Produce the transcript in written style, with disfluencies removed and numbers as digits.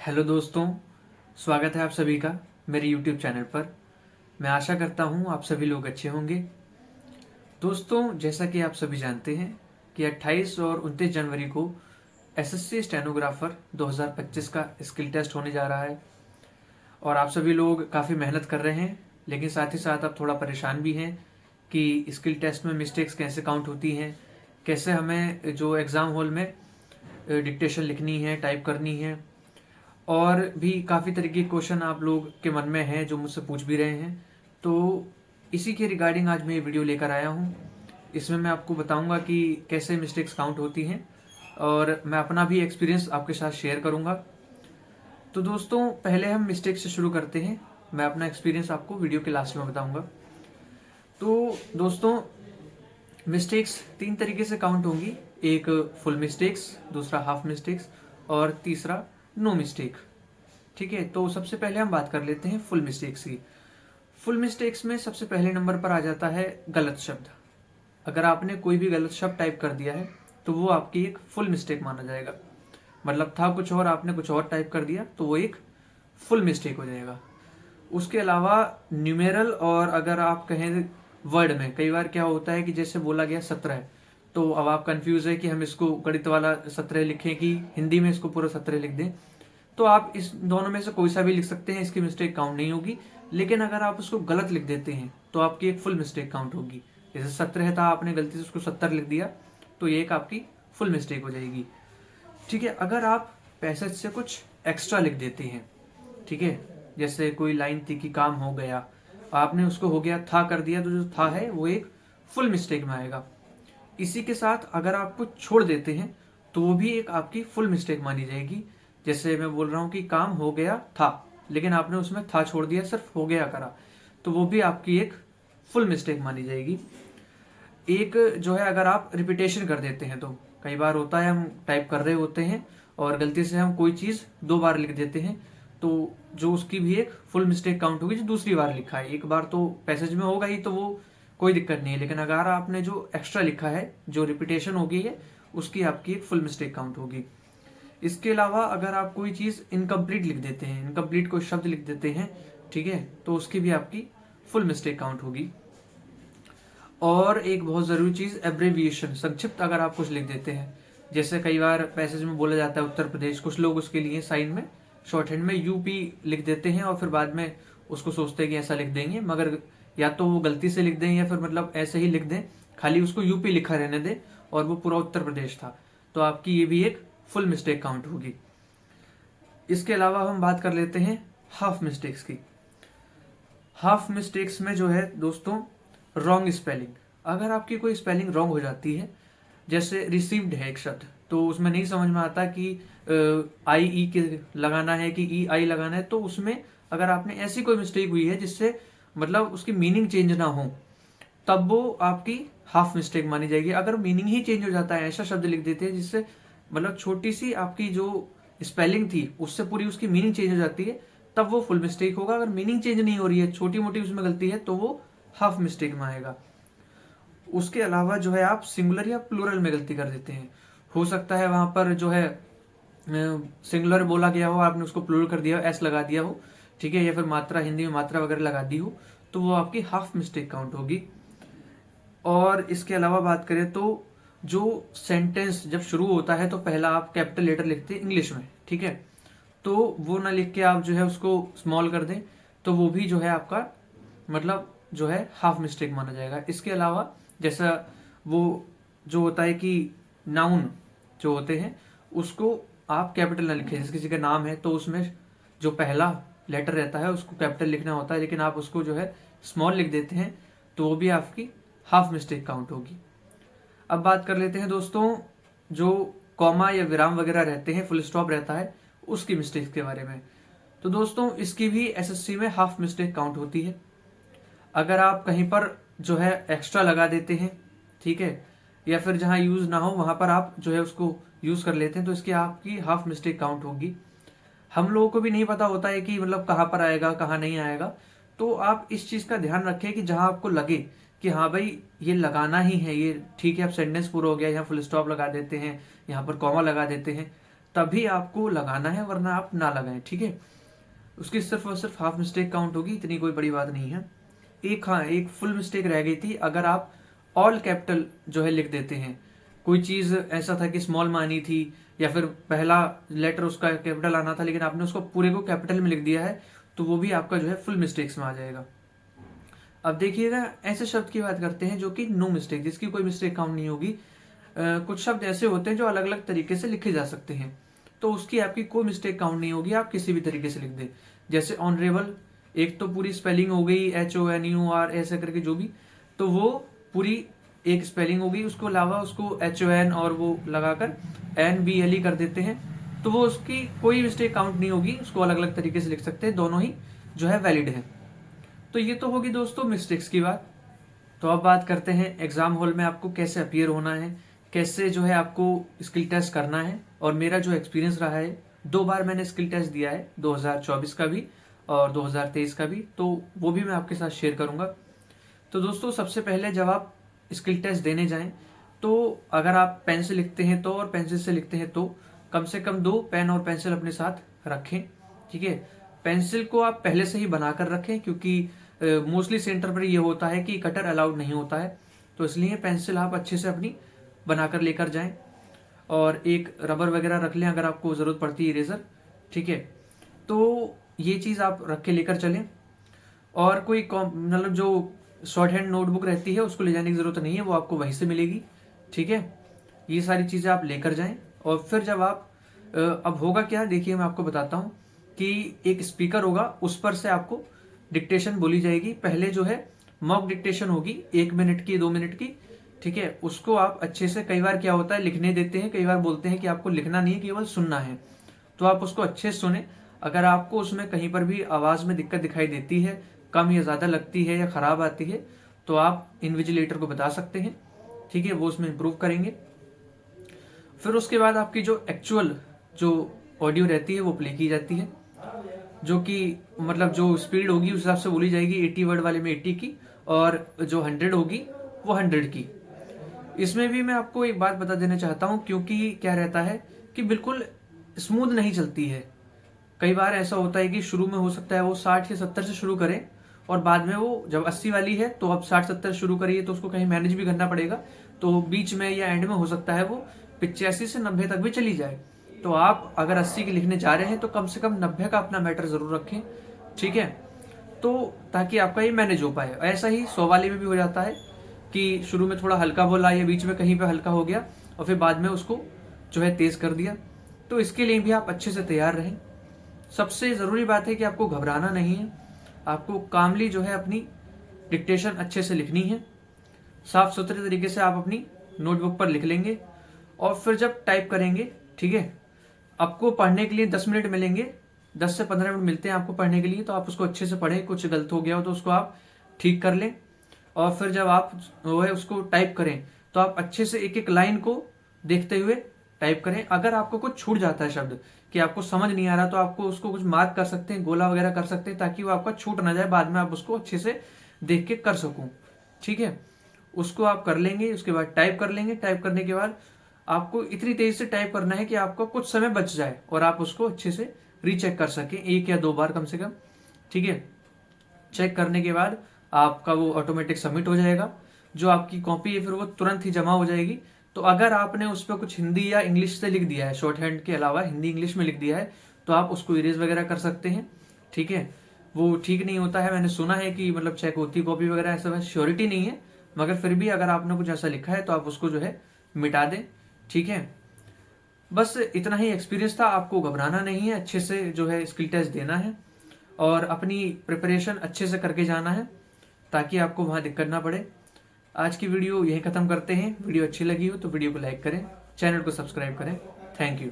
Hello दोस्तों, स्वागत है आप सभी का मेरे YouTube चैनल पर। मैं आशा करता हूँ आप सभी लोग अच्छे होंगे। दोस्तों, जैसा कि आप सभी जानते हैं कि 28 और 29 जनवरी को एसएससी स्टेनोग्राफर 2025 का स्किल टेस्ट होने जा रहा है और आप सभी लोग काफ़ी मेहनत कर रहे हैं, लेकिन साथ ही साथ आप थोड़ा परेशान भी हैं कि स्किल टेस्ट में मिस्टेक्स कैसे काउंट होती हैं, कैसे हमें जो एग्ज़ाम हॉल में डिक्टेशन लिखनी है, टाइप करनी है, और भी काफ़ी तरह के क्वेश्चन आप लोग के मन में हैं जो मुझसे पूछ भी रहे हैं। तो इसी के रिगार्डिंग आज मैं ये वीडियो लेकर आया हूँ। इसमें मैं आपको बताऊंगा कि कैसे मिस्टेक्स काउंट होती हैं और मैं अपना भी एक्सपीरियंस आपके साथ शेयर करूंगा। तो दोस्तों, पहले हम मिस्टेक से शुरू करते हैं। मैं अपना एक्सपीरियंस आपको वीडियो के लास्ट में बताऊंगा। तो दोस्तों, मिस्टेक्स 3 तरीके से काउंट होंगी। एक फुल मिस्टेक्स, दूसरा हाफ मिस्टेक्स और तीसरा नो मिस्टेक। ठीक है, तो सबसे पहले हम बात कर लेते हैं फुल मिस्टेक्स की। फुल मिस्टेक्स में सबसे पहले नंबर पर आ जाता है गलत शब्द। अगर आपने कोई भी गलत शब्द टाइप कर दिया है तो वो आपकी एक फुल मिस्टेक माना जाएगा। मतलब था कुछ और, आपने कुछ और टाइप कर दिया तो वो एक फुल मिस्टेक हो जाएगा। उसके अलावा न्यूमेरल, और अगर आप कहें वर्ड में, कई बार क्या होता है कि जैसे बोला गया 17, तो अब आप कंफ्यूज है कि हम इसको गणित वाला 17 लिखें कि हिंदी में इसको पूरा 17 लिख दें। तो आप इस दोनों में से कोई सा भी लिख सकते हैं, इसकी मिस्टेक काउंट नहीं होगी। लेकिन अगर आप उसको गलत लिख देते हैं तो आपकी एक फुल मिस्टेक काउंट होगी। जैसे 17 था, आपने गलती से उसको 70 लिख दिया तो ये एक आपकी फुल मिस्टेक हो जाएगी। ठीक है, अगर आप पैसेज से कुछ एक्स्ट्रा लिख देते हैं, ठीक है, जैसे कोई लाइन थी कि काम हो गया, आपने उसको हो गया था कर दिया, तो जो था है वो एक फुल मिस्टेक में आएगा। इसी के साथ अगर आप कुछ छोड़ देते हैं तो वो भी एक आपकी फुल मिस्टेक मानी जाएगी। जैसे मैं बोल रहा हूँ कि काम हो गया था, लेकिन आपने उसमें था छोड़ दिया, सिर्फ हो गया करा, तो वो भी आपकी एक फुल मिस्टेक मानी जाएगी। एक जो है, अगर आप रिपीटेशन कर देते हैं, तो कई बार होता है हम टाइप कर रहे होते हैं और गलती से हम कोई चीज़ 2 बार लिख देते हैं, तो जो उसकी भी एक फुल मिस्टेक काउंट होगी। जो दूसरी बार लिखा है, एक बार तो पैसेज में होगा ही तो वो कोई दिक्कत नहीं है, लेकिन अगर आपने जो एक्स्ट्रा लिखा है, जो रिपीटेशन होगी है, उसकी आपकी एक फुल मिस्टेक काउंट होगी। इसके अलावा अगर आप कोई चीज़ इनकम्प्लीट लिख देते हैं, इनकम्प्लीट कोई शब्द लिख देते हैं, ठीक है, तो उसकी भी आपकी फुल मिस्टेक काउंट होगी। और एक बहुत ज़रूरी चीज़, एब्रेविएशन, संक्षिप्त अगर आप कुछ लिख देते हैं, जैसे कई बार पैसेज में बोला जाता है उत्तर प्रदेश, कुछ लोग उसके लिए साइन में शॉर्ट हैंड में यूपी लिख देते हैं और फिर बाद में उसको सोचते हैं कि ऐसा लिख देंगे, मगर या तो वो गलती से लिख दें या फिर मतलब ऐसे ही लिख दें, खाली उसको यूपी लिखा रहने दें और वो पूरा उत्तर प्रदेश था, तो आपकी ये भी एक फुल मिस्टेक काउंट होगी। इसके अलावा हम बात कर लेते हैं हाफ मिस्टेक्स की। हाफ मिस्टेक्स में जो है दोस्तों, रॉन्ग स्पेलिंग। अगर आपकी कोई स्पेलिंग रॉन्ग हो जाती है, जैसे रिसीव्ड है एक शब्द, तो उसमें नहीं समझ में आता कि आई ई के लगाना है कि ई आई लगाना है, तो उसमें अगर आपने ऐसी कोई मिस्टेक हुई है जिससे मतलब उसकी मीनिंग चेंज ना हो, तब वो आपकी हाफ मिस्टेक मानी जाएगी। अगर मीनिंग ही चेंज हो जाता है, ऐसा शब्द लिख देते हैं जिससे मतलब छोटी सी आपकी जो स्पेलिंग थी उससे पूरी उसकी मीनिंग चेंज हो जाती है, तब वो फुल मिस्टेक होगा। अगर मीनिंग चेंज नहीं हो रही है, छोटी मोटी उसमें गलती है, तो वो हाफ मिस्टेक में आएगा। उसके अलावा जो है, आप सिंगुलर या प्लूरल में गलती कर देते हैं। हो सकता है वहां पर जो है सिंगुलर बोला गया हो, आपने उसको प्लूरल कर दिया हो, एस लगा दिया हो, ठीक है, या फिर मात्रा, हिंदी में मात्रा वगैरह लगा दी हो, तो वो आपकी हाफ मिस्टेक काउंट होगी। और इसके अलावा बात करें तो जो सेंटेंस जब शुरू होता है तो पहला आप कैपिटल लेटर लिखते हैं इंग्लिश में, ठीक है, तो वो ना लिख के आप जो है उसको स्मॉल कर दें, तो वो भी जो है आपका मतलब जो है हाफ मिस्टेक माना जाएगा। इसके अलावा जैसा वो जो होता है कि नाउन जो होते हैं उसको आप कैपिटल ना लिखें, जैसे किसी का नाम है तो उसमें जो पहला लेटर रहता है उसको कैपिटल लिखना होता है, लेकिन आप उसको जो है स्मॉल लिख देते हैं, तो वो भी आपकी हाफ मिस्टेक काउंट होगी। अब बात कर लेते हैं दोस्तों, जो कॉमा या विराम वगैरह रहते हैं, फुल स्टॉप रहता है, उसकी मिस्टेक के बारे में। तो दोस्तों, इसकी भी एसएससी में हाफ मिस्टेक काउंट होती है। अगर आप कहीं पर जो है एक्स्ट्रा लगा देते हैं, ठीक है, या फिर जहां यूज ना हो वहां पर आप जो है उसको यूज कर लेते हैं, तो इसकी आपकी हाफ मिस्टेक काउंट होगी। हम लोगों को भी नहीं पता होता है कि मतलब कहाँ पर आएगा कहाँ नहीं आएगा, तो आप इस चीज का ध्यान रखें कि जहां आपको लगे कि हाँ भाई ये लगाना ही है, ये ठीक है, अब सेंटेंस पूरा हो गया, यहाँ फुल स्टॉप लगा देते हैं, यहाँ पर कॉमा लगा देते हैं, तभी आपको लगाना है, वरना आप ना लगाएं, ठीक है। उसकी सिर्फ और सिर्फ हाफ मिस्टेक काउंट होगी, इतनी कोई बड़ी बात नहीं है। एक फुल मिस्टेक रह गई थी, अगर आप ऑल कैपिटल जो है लिख देते हैं, कोई चीज़ ऐसा था कि स्मॉल में आनी थी या फिर पहला लेटर उसका कैपिटल आना था लेकिन आपने उसको पूरे को कैपिटल में लिख दिया है, तो वो भी आपका जो है फुल मिस्टेक्स में आ जाएगा। अब देखिएगा, ऐसे शब्द की बात करते हैं जो कि नो मिस्टेक, जिसकी कोई मिस्टेक काउंट नहीं होगी। कुछ शब्द ऐसे होते हैं जो अलग अलग तरीके से लिखे जा सकते हैं, तो उसकी आपकी कोई मिस्टेक काउंट नहीं होगी, आप किसी भी तरीके से लिख दें। जैसे ऑनरेबल, एक तो पूरी स्पेलिंग हो गई HONUR ऐसे करके जो भी, तो वो पूरी एक स्पेलिंग हो गई, उसको अलावा उसको HON और वो लगाकर NBLE कर देते हैं, तो वो उसकी कोई मिस्टेक काउंट नहीं होगी, उसको अलग अलग तरीके से लिख सकते हैं, दोनों ही जो है वैलिड है। तो ये तो होगी दोस्तों मिस्टेक्स की बात। तो अब बात करते हैं एग्जाम हॉल में आपको कैसे अपीयर होना है, कैसे जो है आपको स्किल टेस्ट करना है। और मेरा जो एक्सपीरियंस रहा है, 2 बार मैंने स्किल टेस्ट दिया है, 2024 का भी और 2023 का भी, तो वो भी मैं आपके साथ शेयर करूंगा। तो दोस्तों, सबसे पहले जब आप स्किल टेस्ट देने जाएं, तो अगर आप पेन से लिखते हैं तो और पेंसिल से लिखते हैं तो कम से कम 2 पेन और पेंसिल अपने साथ रखें, ठीक है। पेंसिल को आप पहले से ही बनाकर रखें, क्योंकि मोस्टली सेंटर पर ये होता है कि कटर अलाउड नहीं होता है, तो इसलिए पेंसिल आप अच्छे से अपनी बनाकर लेकर जाएं। और एक रबर वगैरह रख लें अगर आपको ज़रूरत पड़ती है, इरेजर, ठीक है। तो ये चीज़ आप रख के लेकर चलें। और कोई मतलब जो शॉर्ट हैंड नोटबुक रहती है उसको ले जाने की ज़रूरत नहीं है, वो आपको वहीं से मिलेगी, ठीक है। ये सारी चीज़ें आप लेकर जाएं। और फिर जब आप अब होगा क्या, देखिए मैं आपको बताता हूँ कि एक स्पीकर होगा, उस पर से आपको डिक्टेशन बोली जाएगी। पहले जो है मॉक डिक्टेशन होगी 1 मिनट की, 2 मिनट की, ठीक है। उसको आप अच्छे से, कई बार क्या होता है लिखने देते हैं, कई बार बोलते हैं कि आपको लिखना नहीं है, केवल सुनना है, तो आप उसको अच्छे से सुने। अगर आपको उसमें कहीं पर भी आवाज़ में दिक्कत दिखाई देती है, कम या ज़्यादा लगती है या ख़राब आती है, तो आप इन्विजिलेटर को बता सकते हैं, ठीक है, वो उसमें इम्प्रूव करेंगे। फिर उसके बाद आपकी जो एक्चुअल जो ऑडियो रहती है वो प्ले की जाती है, जो कि मतलब जो स्पीड होगी उस हिसाब से बोली जाएगी, 80 वर्ड वाले में 80 की, और जो 100 होगी वो 100 की। इसमें भी मैं आपको एक बात बता देना चाहता हूँ, क्योंकि क्या रहता है कि बिल्कुल स्मूथ नहीं चलती है। कई बार ऐसा होता है कि शुरू में हो सकता है वो 60 या 70 से शुरू करें, और बाद में वो जब 80 वाली है तो अब 60-70 शुरू करिए, तो उसको कहीं मैनेज भी करना पड़ेगा, तो बीच में या एंड में हो सकता है वो 85 से 90 तक भी चली जाए। तो आप अगर 80 की लिखने जा रहे हैं तो कम से कम 90 का अपना मैटर जरूर रखें, ठीक है, तो ताकि आपका ये मैनेज हो पाए। ऐसा ही 100 वाले में भी हो जाता है कि शुरू में थोड़ा हल्का बोला या बीच में कहीं पे हल्का हो गया और फिर बाद में उसको जो है तेज कर दिया। तो इसके लिए भी आप अच्छे से तैयार रहें। सबसे ज़रूरी बात है कि आपको घबराना नहीं है, आपको कामली जो है अपनी डिक्टेशन अच्छे से लिखनी है, साफ सुथरे तरीके से आप अपनी नोटबुक पर लिख लेंगे। और फिर जब टाइप करेंगे, ठीक है, आपको पढ़ने के लिए 10 मिनट मिलेंगे, 10 से 15 मिनट मिलते हैं आपको पढ़ने के लिए, तो आप उसको अच्छे से पढ़ें। कुछ गलत हो गया हो तो उसको आप ठीक कर लें। और फिर जब आप वो है उसको टाइप करें तो आप अच्छे से एक एक लाइन को देखते हुए टाइप करें। अगर आपको कुछ छूट जाता है शब्द कि आपको समझ नहीं आ रहा, तो आपको उसको कुछ मार्क कर सकते हैं, गोला वगैरह कर सकते हैं, ताकि वो आपका छूट ना जाए, बाद में आप उसको अच्छे से देख के कर सकूं, ठीक है। उसको आप कर लेंगे, उसके बाद टाइप कर लेंगे। टाइप करने के बाद आपको इतनी तेज से टाइप करना है कि आपका कुछ समय बच जाए और आप उसको अच्छे से रीचेक कर सकें 1 या 2 बार कम से कम, ठीक है। चेक करने के बाद आपका वो ऑटोमेटिक सबमिट हो जाएगा। जो आपकी कॉपी है फिर वो तुरंत ही जमा हो जाएगी। तो अगर आपने उस पर कुछ हिंदी या इंग्लिश से लिख दिया है, शॉर्ट हैंड के अलावा हिंदी इंग्लिश में लिख दिया है, तो आप उसको इरेज वगैरह कर सकते हैं, ठीक है। वो ठीक नहीं होता है, मैंने सुना है कि मतलब चेक होती है कॉपी वगैरह, ऐसा श्योरिटी नहीं है, मगर फिर भी अगर आपने कुछ ऐसा लिखा है तो आप उसको जो है मिटा दें, ठीक है। बस इतना ही एक्सपीरियंस था, आपको घबराना नहीं है, अच्छे से जो है स्किल टेस्ट देना है और अपनी प्रिपरेशन अच्छे से करके जाना है, ताकि आपको वहाँ दिक्कत ना पड़े। आज की वीडियो यहीं ख़त्म करते हैं। वीडियो अच्छी लगी हो तो वीडियो को लाइक करें, चैनल को सब्सक्राइब करें। Thank you.